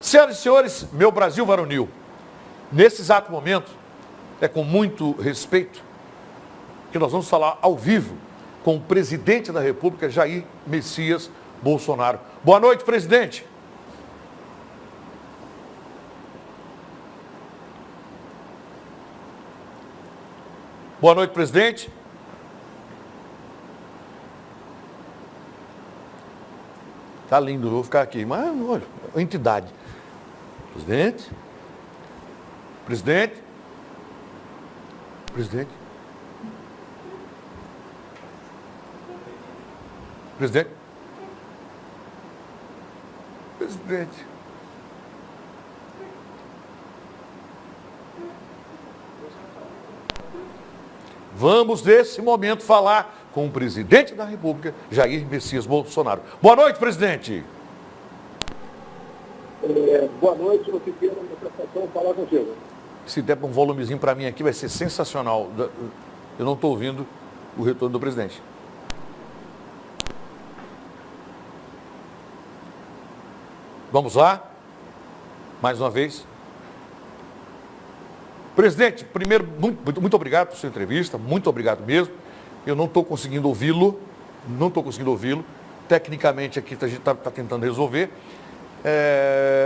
Senhoras e senhores, meu Brasil varonil, nesse exato momento, é com muito respeito que nós vamos falar ao vivo com o presidente da República, Jair Messias Bolsonaro. Boa noite, presidente. Boa noite, presidente. Tá lindo, vou ficar aqui, mas olha, entidade. Presidente. Presidente. Presidente. Presidente. Presidente. Vamos, nesse momento, falar com o presidente da República, Jair Messias Bolsonaro. Boa noite, presidente. Boa noite, eu fiquei na satisfação falar contigo. Se der um volumezinho para mim aqui, vai ser sensacional. Eu não estou ouvindo o retorno do presidente. Vamos lá? Mais uma vez. Presidente, primeiro, muito obrigado por sua entrevista, muito obrigado mesmo. Eu não estou conseguindo ouvi-lo, Tecnicamente aqui a gente está tentando resolver.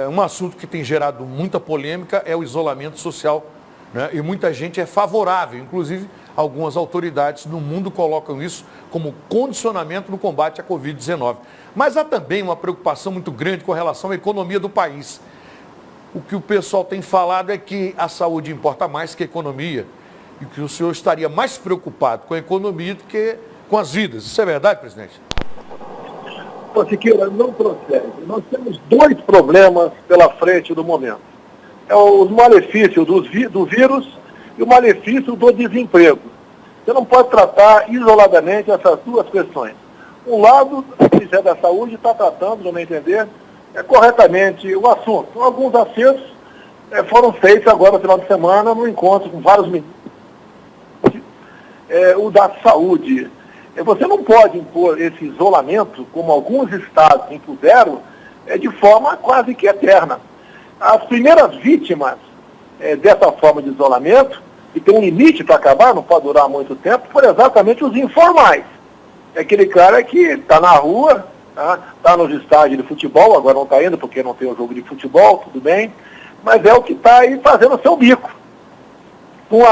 Um assunto que tem gerado muita polêmica é o isolamento social, né? E muita gente é favorável, inclusive algumas autoridades no mundo colocam isso como condicionamento no combate à Covid-19. Mas há também uma preocupação muito grande com relação à economia do país. O que o pessoal tem falado é que a saúde importa mais que a economia e que o senhor estaria mais preocupado com a economia do que com as vidas. Isso é verdade, presidente? Siqueira, não procede. Nós temos dois problemas pela frente do momento. É os malefícios do vírus e o malefício do desemprego. Você não pode tratar isoladamente essas duas questões. Um lado, o Ministério da Saúde está tratando, no meu entender, corretamente o assunto. Alguns acertos foram feitos agora no final de semana, no encontro com vários ministros. O da saúde. Você não pode impor esse isolamento, como alguns estados impuseram, de forma quase que eterna. As primeiras vítimas dessa forma de isolamento, que tem um limite para acabar, não pode durar muito tempo, foram exatamente os informais. É aquele cara que está na rua, está nos estádios de futebol, agora não está indo porque não tem o jogo de futebol, tudo bem, mas é o que está aí fazendo o seu bico. Com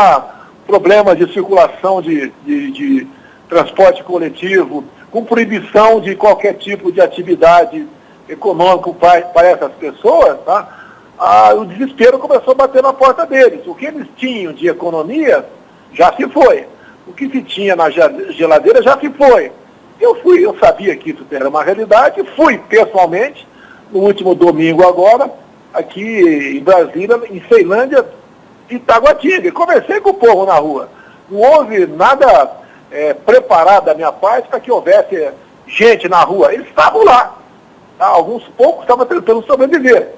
problemas de circulação de transporte coletivo, com proibição de qualquer tipo de atividade econômica para essas pessoas, o desespero começou a bater na porta deles. O que eles tinham de economia já se foi. O que se tinha na geladeira já se foi. Eu sabia que isso era uma realidade, fui pessoalmente, no último domingo agora, aqui em Brasília, em Ceilândia, Itaguatinga, e conversei com o povo na rua. Não houve nada preparado da minha parte para que houvesse gente na rua. Eles estavam lá. Alguns poucos estavam tentando sobreviver.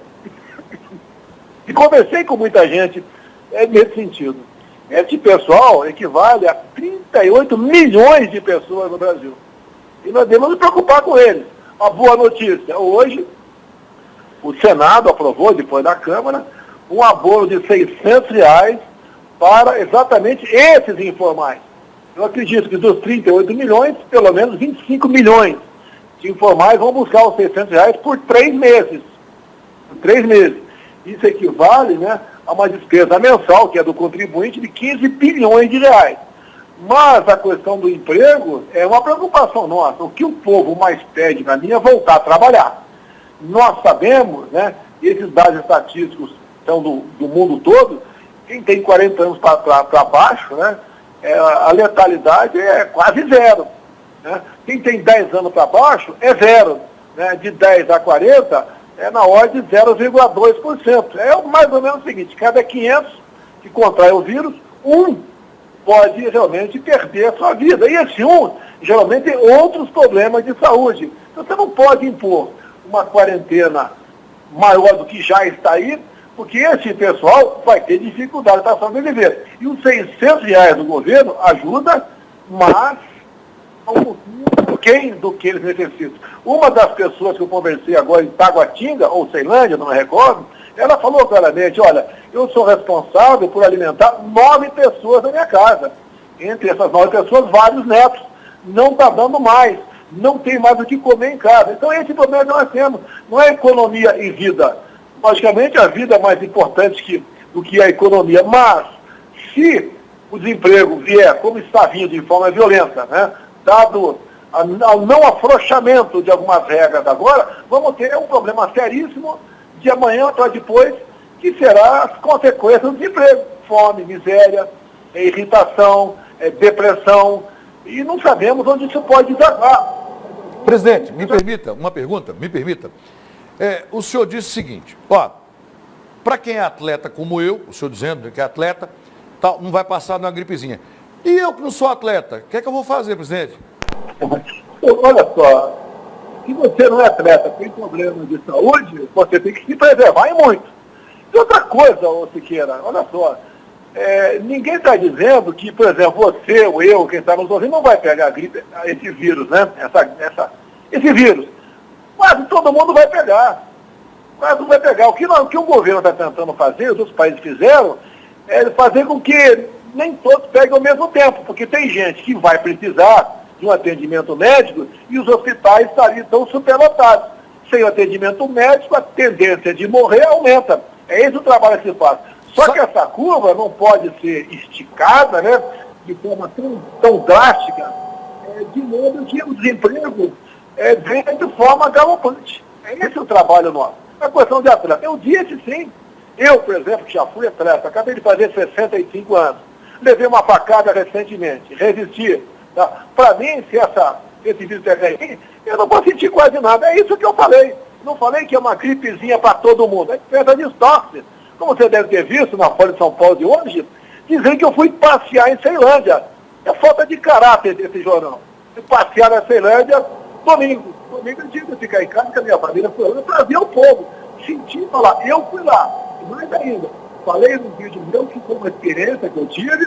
E conversei com muita gente nesse sentido. Esse pessoal equivale a 38 milhões de pessoas no Brasil. E nós devemos nos preocupar com eles. Uma boa notícia. Hoje, o Senado aprovou, depois da Câmara, um abono de R$600 para exatamente esses informais. Eu acredito que dos 38 milhões, pelo menos 25 milhões de informais vão buscar os R$600 por 3 meses. Por 3 meses. Isso equivale, a uma despesa mensal, que é do contribuinte, de 15 bilhões de reais. Mas a questão do emprego é uma preocupação nossa. O que o povo mais pede para mim é voltar a trabalhar. Nós sabemos, esses dados estatísticos são do mundo todo, quem tem 40 anos para baixo, a letalidade é quase zero. Quem tem 10 anos para baixo é zero. De 10 a 40 é na ordem de 0,2%. É mais ou menos o seguinte, cada 500 que contrai o vírus, um pode realmente perder a sua vida. E esse um, geralmente, tem outros problemas de saúde. Então você não pode impor uma quarentena maior do que já está aí, porque esse pessoal vai ter dificuldade para sobreviver. E os R$600 do governo ajuda, mas do que eles necessitam. Uma das pessoas que eu conversei agora em Taguatinga, ou Ceilândia, não me recordo, ela falou claramente, olha, eu sou responsável por alimentar 9 pessoas na minha casa. Entre essas 9 pessoas, vários netos. Não está dando mais. Não tem mais o que comer em casa. Então esse problema que nós temos. Não é economia e vida. Logicamente a vida é mais importante do que a economia. Mas se o desemprego vier como está vindo de forma violenta, né, dado ao não afrouxamento de algumas regras agora, vamos ter um problema seríssimo de amanhã para depois, que será as consequências do desemprego. Fome, miséria, irritação, depressão, e não sabemos onde isso pode desaguar. Presidente, me permita uma pergunta, me permita. O senhor disse o seguinte, para quem é atleta como eu, o senhor dizendo que é atleta, não vai passar numa gripezinha. E eu que não sou atleta, o que é que eu vou fazer, presidente? Olha só, se você não é atleta, tem problema de saúde, você tem que se preservar e muito. E outra coisa, ô Siqueira, olha só, ninguém está dizendo que, por exemplo, você ou eu, quem está nos ouvindo, não vai pegar a gripe, esse vírus, né? Esse vírus. Quase todo mundo vai pegar. Quase vai pegar. O que o governo está tentando fazer, os outros países fizeram, é fazer com que nem todos peguem ao mesmo tempo, porque tem gente que vai precisar de um atendimento médico e os hospitais estão superlotados. Sem o atendimento médico, a tendência de morrer aumenta. É esse o trabalho que se faz. Só que essa curva não pode ser esticada, né, de forma tão drástica, de modo que o desemprego venha de forma galopante. É esse o trabalho nosso. A questão de atleta. Eu disse sim. Eu, por exemplo, que já fui atleta, acabei de fazer 65 anos. Levei uma facada recentemente, resisti. Tá? Para mim, se esse vírus pegar em mim, eu não vou sentir quase nada. É isso que eu falei. Não falei que é uma gripezinha para todo mundo. A diferença distorce. Como você deve ter visto na Folha de São Paulo de hoje, dizem que eu fui passear em Ceilândia. É falta de caráter desse jornal. Fui passear na Ceilândia domingo. Domingo eu tive que ficar em casa, que a minha família foi lá para ver o povo. Senti falar, eu fui lá. E mais ainda, falei no vídeo meu que foi uma experiência que eu tive,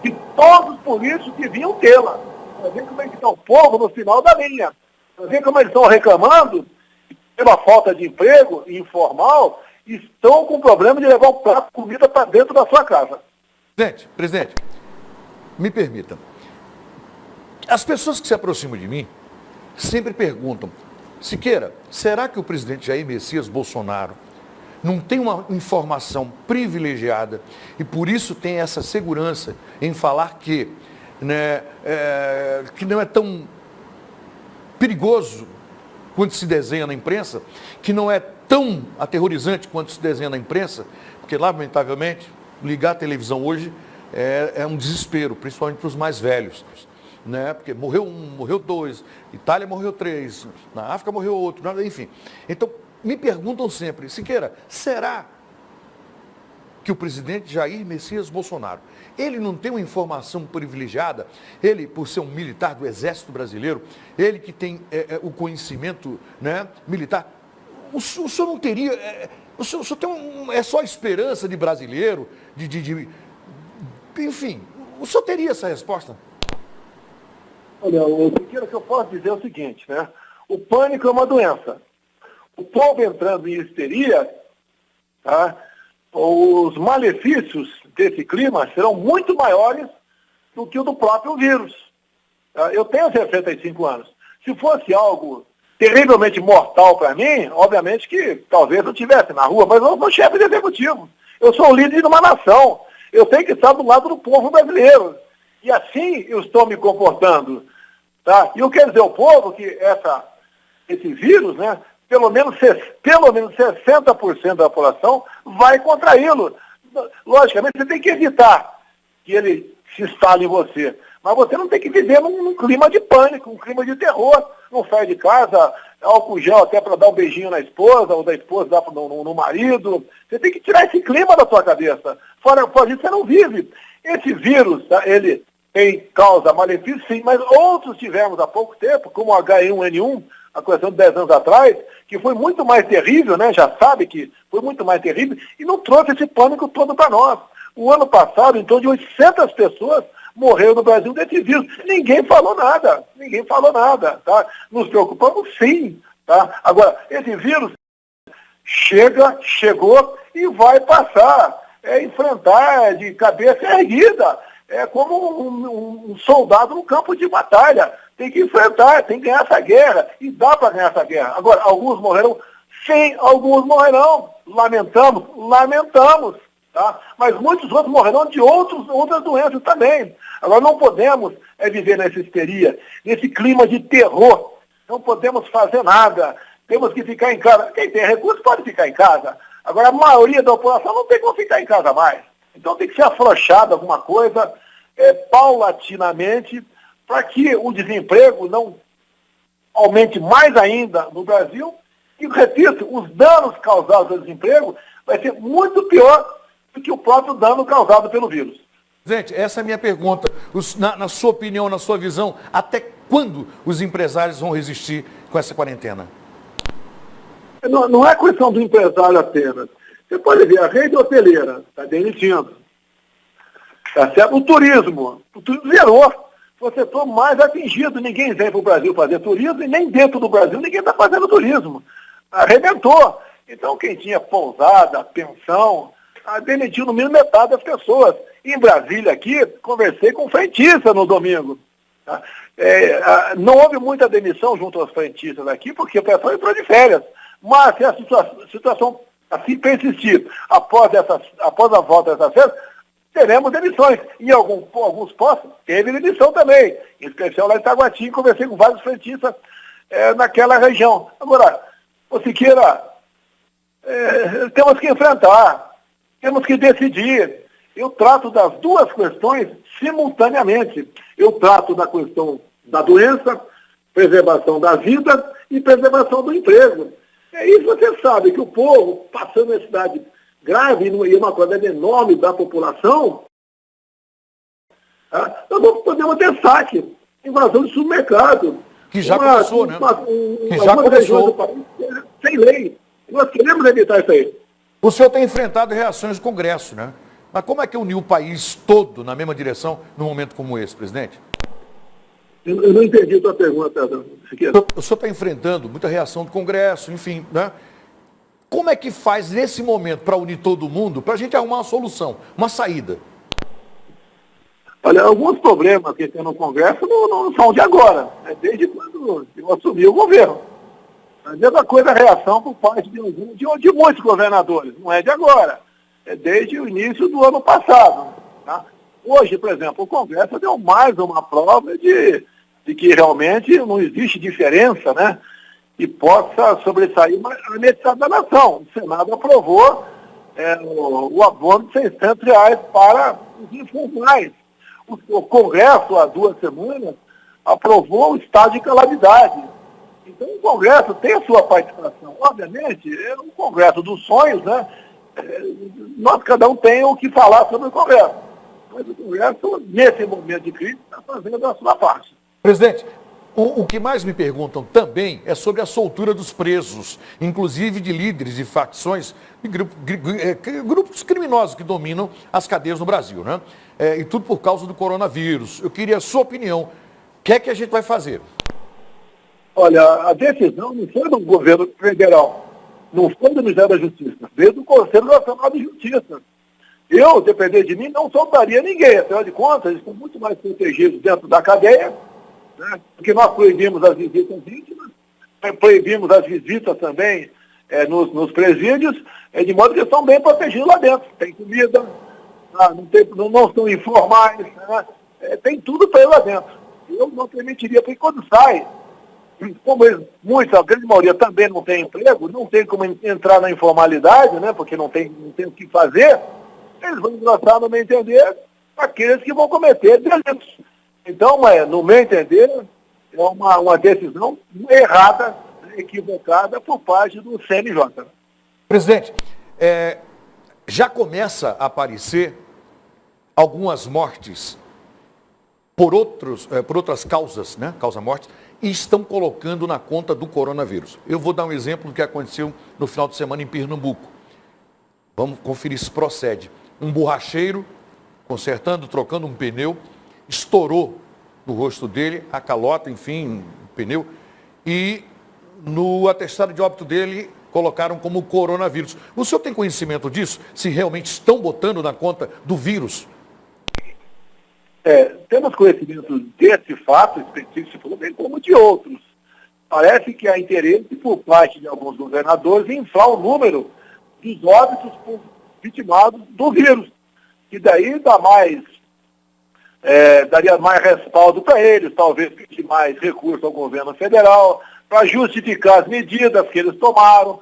que todos os políticos deviam tê-la. Para ver como é que está o povo no final da linha. Para ver como eles estão reclamando pela falta de emprego informal, estão com problema de levar um prato de comida para dentro da sua casa. Presidente, me permita. As pessoas que se aproximam de mim sempre perguntam, Siqueira, será que o presidente Jair Messias Bolsonaro não tem uma informação privilegiada e por isso tem essa segurança em falar que não é tão perigoso quanto se desenha na imprensa, que não é tão aterrorizante quanto se desenha na imprensa, porque, lamentavelmente, ligar a televisão hoje é um desespero, principalmente para os mais velhos, né? Porque morreu um, morreu dois, Itália morreu 3, na África morreu outro, enfim. Então, me perguntam sempre, Siqueira, será que o presidente Jair Messias Bolsonaro, ele não tem uma informação privilegiada, ele, por ser um militar do Exército Brasileiro, ele que tem o conhecimento, né, militar, o senhor não teria, o senhor tem é só esperança de brasileiro, enfim, o senhor teria essa resposta? Olha, o que eu posso dizer é o seguinte, né, o pânico é uma doença. O povo entrando em histeria, tá? Os malefícios desse clima serão muito maiores do que o do próprio vírus. Tá? Eu tenho 65 anos. Se fosse algo terrivelmente mortal para mim, obviamente que talvez eu estivesse na rua, mas eu sou chefe de executivo. Eu sou o líder de uma nação. Eu tenho que estar do lado do povo brasileiro. E assim eu estou me comportando. Tá? E eu quero dizer ao povo que esse vírus, né, pelo menos 60% da população vai contraí-lo. Logicamente, você tem que evitar que ele se instale em você. Mas você não tem que viver num clima de pânico, um clima de terror. Não sai de casa, álcool gel até para dar um beijinho na esposa, ou da esposa dar no marido. Você tem que tirar esse clima da sua cabeça. Fora disso, você não vive. Esse vírus, tá, ele causa malefício, sim, mas outros tivemos há pouco tempo, como o H1N1, a questão de 10 anos atrás, que foi muito mais terrível, né? Já sabe que foi muito mais terrível, e não trouxe esse pânico todo para nós. O ano passado, em torno de 800 pessoas morreu no Brasil desse vírus. Ninguém falou nada, tá? Nos preocupamos sim, tá? Agora, esse vírus chegou e vai passar. É enfrentar de cabeça erguida. É como um soldado no campo de batalha. Tem que enfrentar, tem que ganhar essa guerra. E dá para ganhar essa guerra. Agora, alguns morrerão? Sim, alguns morrerão. Lamentamos. Tá? Mas muitos outros morrerão de outras doenças também. Agora, não podemos viver nessa histeria, nesse clima de terror. Não podemos fazer nada. Temos que ficar em casa. Quem tem recursos pode ficar em casa. Agora, a maioria da população não tem como ficar em casa mais. Então tem que ser afrouxado alguma coisa, paulatinamente, para que o desemprego não aumente mais ainda no Brasil. E, repito, os danos causados pelo desemprego vai ser muito pior do que o próprio dano causado pelo vírus. Gente, essa é a minha pergunta. Na sua opinião, na sua visão, até quando os empresários vão resistir com essa quarentena? Não é questão do empresário apenas. Você pode ver, a rede hoteleira está demitindo. Tá certo? O turismo zerou. Foi o setor mais atingido. Ninguém vem para o Brasil fazer turismo e nem dentro do Brasil ninguém está fazendo turismo. Arrebentou. Então quem tinha pousada, pensão, demitiu no mínimo metade das pessoas. Em Brasília aqui, conversei com frentista no domingo. Tá? Não houve muita demissão junto aos frentistas aqui, porque o pessoal entrou de férias. Mas se a situação assim persistir após a volta dessas férias, teremos demissões. Em alguns postos teve demissão também. Em especial lá em Itaguatinga, conversei com vários frentistas naquela região. Agora, o Siqueira, temos que enfrentar, temos que decidir. Eu trato das duas questões simultaneamente. Eu trato da questão da doença, preservação da vida e preservação do emprego. E você sabe que o povo, passando necessidade grave e uma quantidade enorme da população, nós não podemos ter saque, invasão de supermercado. Que já começou, né? Que já começou. País, sem lei. Nós queremos evitar isso aí. O senhor tem enfrentado reações do Congresso, né? Mas como é que uniu o país todo na mesma direção num momento como esse, presidente? Eu não entendi a tua pergunta, Siqueira. O senhor está enfrentando muita reação do Congresso, enfim, né? Como é que faz nesse momento para unir todo mundo, para a gente arrumar uma solução, uma saída? Olha, alguns problemas que tem no Congresso não são de agora, desde quando eu assumi o governo. A mesma coisa a reação por parte de muitos governadores, não é de agora, é desde o início do ano passado. Tá? Hoje, por exemplo, o Congresso deu mais uma prova de que realmente não existe diferença, né? Que possa sobressair a necessidade da nação. O Senado aprovou o abono de R$600 para os informais. O Congresso, há 2 semanas, aprovou o estado de calamidade. Então, o Congresso tem a sua participação. Obviamente, é um Congresso dos sonhos, né? Nós, cada um tem o que falar sobre o Congresso. Mas o Congresso, nesse momento de crise, está fazendo a sua parte. Presidente, o que mais me perguntam também é sobre a soltura dos presos, inclusive de líderes de facções, de grupos criminosos que dominam as cadeias no Brasil, né? E tudo por causa do coronavírus. Eu queria a sua opinião. O que é que a gente vai fazer? Olha, a decisão não foi do governo federal, não foi do Ministério da Justiça, veio do Conselho Nacional de Justiça. Eu, depender de mim, não soltaria ninguém. Afinal de contas, eles estão muito mais protegidos dentro da cadeia, né? Porque nós proibimos as visitas íntimas, proibimos as visitas também nos presídios, de modo que eles estão bem protegidos lá dentro. Tem comida, não estão informais, né? Tem tudo para eles lá dentro. Eu não permitiria, porque quando sai, como a grande maioria também não tem emprego, não tem como entrar na informalidade, né? Porque não tem o que fazer, eles vão engrossar, no meu entender, aqueles que vão cometer delitos. Então, no meu entender, é uma decisão errada, equivocada por parte do CNJ. Presidente, já começa a aparecer algumas mortes por outras causas, né? Causa-mortes, e estão colocando na conta do coronavírus. Eu vou dar um exemplo do que aconteceu no final de semana em Pernambuco. Vamos conferir se procede. Um borracheiro consertando, trocando um pneu, estourou no rosto dele, a calota, enfim, o pneu, e no atestado de óbito dele colocaram como coronavírus. O senhor tem conhecimento disso? Se realmente estão botando na conta do vírus? Temos conhecimento desse fato específico, bem como de outros. Parece que há interesse por parte de alguns governadores em inflar o número dos óbitos vitimados do vírus, que daí daria mais respaldo para eles, talvez pedir mais recurso ao governo federal, para justificar as medidas que eles tomaram,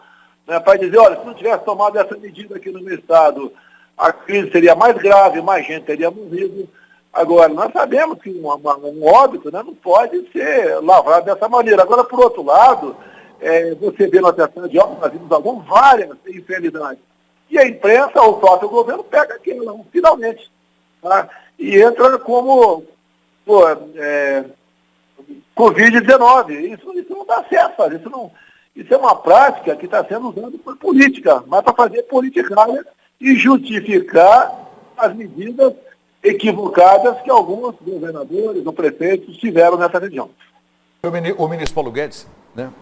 né, para dizer, olha, se não tivesse tomado essa medida aqui no meu estado, a crise seria mais grave, mais gente teria morrido. Agora, nós sabemos que um óbito, né, não pode ser lavrado dessa maneira. Agora, por outro lado, você vê no atestado de óbito, nós vimos várias infidelidades. E a imprensa, ou o próprio governo, pega aquilo, finalmente. Tá? E entra como Covid-19. Isso não dá certo, fazer. Isso é uma prática que está sendo usada por política, mas para fazer politicagem e justificar as medidas equivocadas que alguns governadores ou prefeitos tiveram nessa região. O ministro Paulo Guedes, né,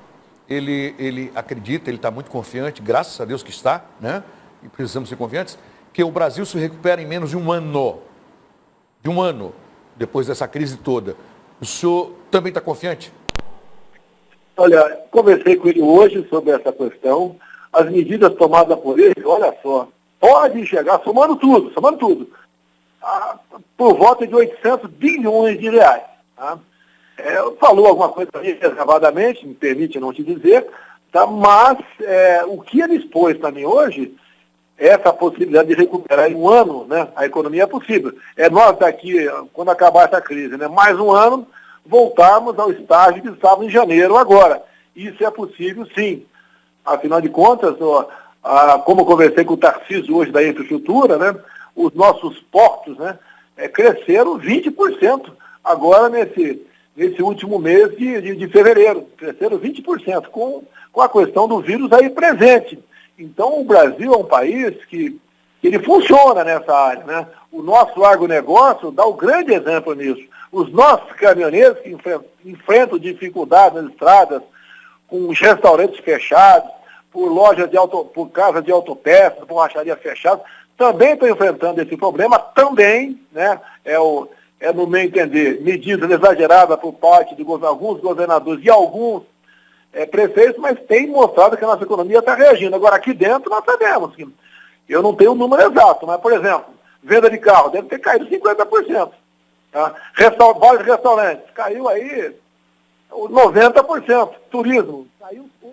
ele acredita, ele está muito confiante, graças a Deus que está, né, e precisamos ser confiantes, que o Brasil se recupera em menos de um ano. De um ano, depois dessa crise toda. O senhor também está confiante? Olha, conversei com ele hoje sobre essa questão. As medidas tomadas por ele, olha só, pode chegar, somando tudo, por volta de 800 bilhões de reais. Tá? Falou alguma coisa reservadamente, me permite não te dizer, tá? Mas o que ele expôs também hoje, essa possibilidade de recuperar em um ano, né, a economia é possível. Nós daqui, quando acabar essa crise, né, mais um ano, voltarmos ao estágio que estava em janeiro agora. Isso é possível, sim. Afinal de contas, como eu conversei com o Tarcísio hoje da infraestrutura, né, os nossos portos, né, cresceram 20% agora nesse último mês de fevereiro. Cresceram 20% com a questão do vírus aí presente. Então, o Brasil é um país que ele funciona nessa área, né? O nosso agronegócio dá o grande exemplo nisso. Os nossos caminhoneiros que enfrentam dificuldades nas estradas, com os restaurantes fechados, por casas de autopeças, borracharia fechada, também estão enfrentando esse problema, também, né? No meu entender, medidas exageradas por parte de alguns governadores e alguns prefeitos, mas tem mostrado que a nossa economia está reagindo. Agora, aqui dentro, nós sabemos que eu não tenho o número exato, mas, por exemplo, venda de carro deve ter caído 50%. Tá? Vários restaurantes, caiu aí 90%. Turismo, caiu 1%.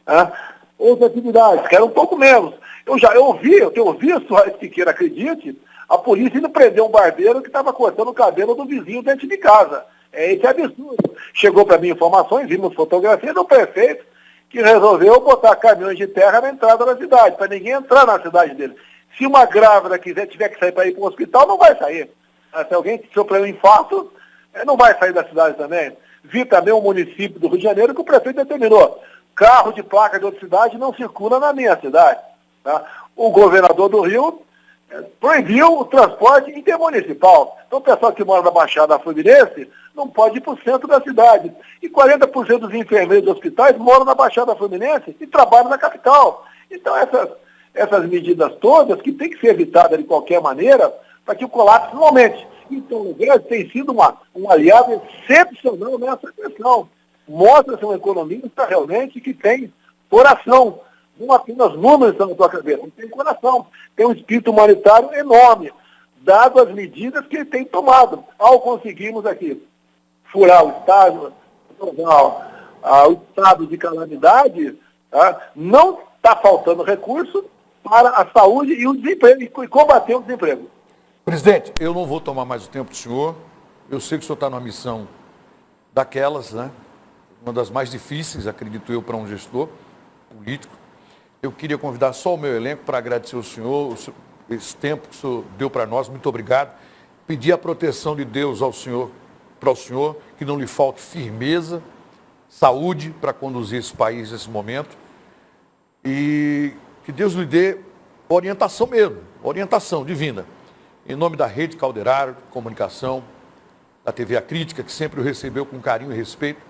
Tá? Outras atividades, que era um pouco menos. Eu tenho visto, Siqueira, acredite, a polícia indo prender um barbeiro que estava cortando o cabelo do vizinho dentro de casa. Esse é absurdo. Chegou para mim informações, vimos fotografias do prefeito que resolveu botar caminhões de terra na entrada da cidade, para ninguém entrar na cidade dele. Se uma grávida tiver que sair para ir para o hospital, não vai sair. Se alguém sofreu um infarto, não vai sair da cidade também. Vi também um município do Rio de Janeiro que o prefeito determinou. Carro de placa de outra cidade não circula na minha cidade. Tá? O governador do Rio proibiu o transporte intermunicipal. Então o pessoal que mora na Baixada Fluminense não pode ir para o centro da cidade. E 40% dos enfermeiros dos hospitais moram na Baixada Fluminense e trabalham na capital. Então essas medidas todas que têm que ser evitadas de qualquer maneira para que o colapso não aumente. Então o Guedes tem sido um aliado excepcional nessa questão. Mostra-se uma economista realmente que tem coração. Não apenas números estão na sua cabeça, tem coração. Tem um espírito humanitário enorme, dado as medidas que ele tem tomado. Ao conseguirmos aqui furar o estado, o estado de calamidade, tá? Não está faltando recurso para a saúde e o desemprego, e combater o desemprego. Presidente, eu não vou tomar mais o tempo do senhor. Eu sei que o senhor está numa missão daquelas, né? Uma das mais difíceis, acredito eu, para um gestor político. Eu queria convidar só o meu elenco para agradecer ao senhor, esse tempo que o senhor deu para nós. Muito obrigado. Pedir a proteção de Deus ao senhor, para o senhor, que não lhe falte firmeza, saúde para conduzir esse país nesse momento. E que Deus lhe dê orientação mesmo, orientação divina, em nome da Rede Calderaro de Comunicação, da TV A Crítica, que sempre o recebeu com carinho e respeito.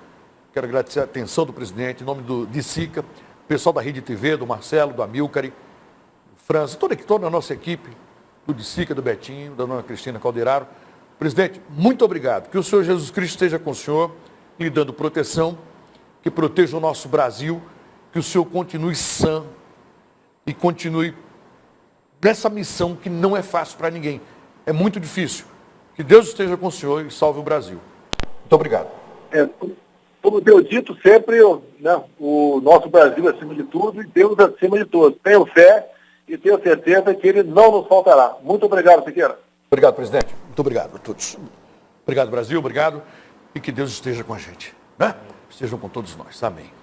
Quero agradecer a atenção do presidente, em nome do Sica, o pessoal da Rede TV, do Marcelo, do Amilcare, do França, toda a nossa equipe, do Sica, do Betinho, da dona Cristina Calderaro. Presidente, muito obrigado. Que o Senhor Jesus Cristo esteja com o senhor, lhe dando proteção, que proteja o nosso Brasil, que o senhor continue sã e continue nessa missão que não é fácil para ninguém. É muito difícil. Que Deus esteja com o senhor e salve o Brasil. Muito obrigado. Como tenho dito sempre, né, o nosso Brasil acima de tudo e Deus acima de todos. Tenho fé e tenho certeza que ele não nos faltará. Muito obrigado, Siqueira. Obrigado, presidente. Muito obrigado a todos. Obrigado, Brasil. Obrigado. E que Deus esteja com a gente, né? Estejam com todos nós. Amém.